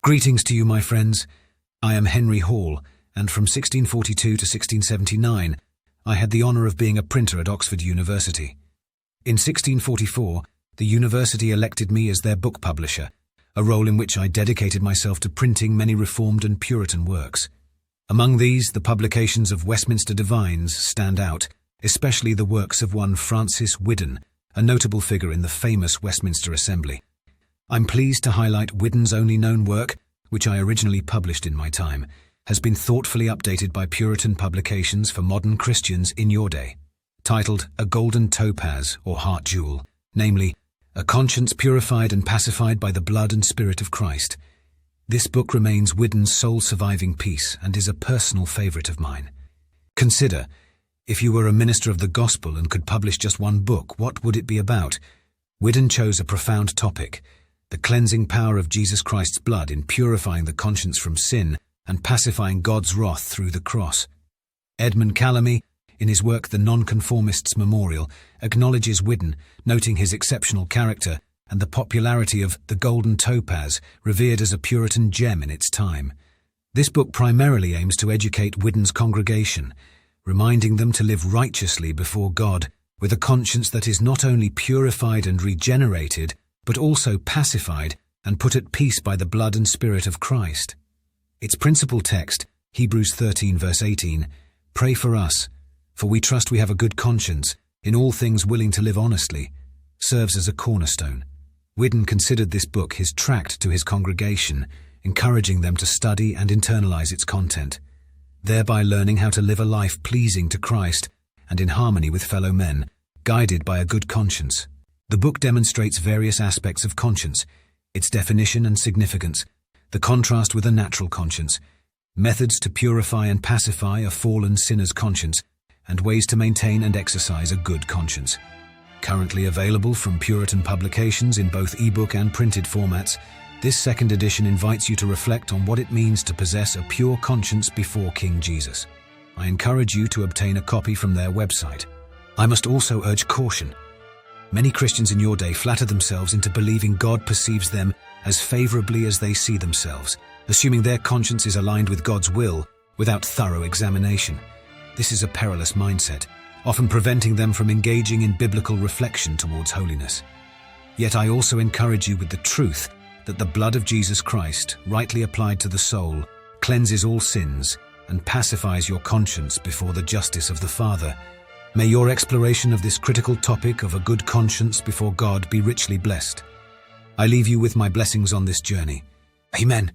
Greetings to you, my friends. I am Henry Hall, and from 1642 to 1679, I had the honour of being a printer at Oxford University. In 1644, the university elected me as their book publisher, a role in which I dedicated myself to printing many Reformed and Puritan works. Among these, the publications of Westminster divines stand out, especially the works of one Francis Whiddon, a notable figure in the famous Westminster Assembly. I'm pleased to highlight Whiddon's only known work, which I originally published in my time, has been thoughtfully updated by Puritan publications for modern Christians in your day. Titled A Golden Topaz, or Heart Jewel, namely, A Conscience Purified and Pacified by the Blood and Spirit of Christ. This book remains Whiddon's sole surviving piece and is a personal favourite of mine. Consider, if you were a minister of the gospel and could publish just one book, what would it be about? Whiddon chose a profound topic: the cleansing power of Jesus Christ's blood in purifying the conscience from sin and pacifying God's wrath through the cross. Edmund Calamy, in his work The Nonconformist's Memorial, acknowledges Whiddon, noting his exceptional character and the popularity of The Golden Topaz, revered as a Puritan gem in its time. This book primarily aims to educate Whiddon's congregation, reminding them to live righteously before God, with a conscience that is not only purified and regenerated, but also pacified and put at peace by the blood and spirit of Christ. Its principal text, Hebrews 13 verse 18, "Pray for us, for we trust we have a good conscience, in all things willing to live honestly," serves as a cornerstone. Whiddon considered this book his tract to his congregation, encouraging them to study and internalize its content, thereby learning how to live a life pleasing to Christ and in harmony with fellow men, guided by a good conscience. The book demonstrates various aspects of conscience, its definition and significance, the contrast with a natural conscience, methods to purify and pacify a fallen sinner's conscience, and ways to maintain and exercise a good conscience. Currently available from Puritan publications in both ebook and printed formats, this second edition invites you to reflect on what it means to possess a pure conscience before King Jesus. I encourage you to obtain a copy from their website. I must also urge caution. Many Christians in your day flatter themselves into believing God perceives them as favorably as they see themselves, assuming their conscience is aligned with God's will without thorough examination. This is a perilous mindset, often preventing them from engaging in biblical reflection towards holiness. Yet I also encourage you with the truth that the blood of Jesus Christ, rightly applied to the soul, cleanses all sins and pacifies your conscience before the justice of the Father. May your exploration of this critical topic of a good conscience before God be richly blessed. I leave you with my blessings on this journey. Amen.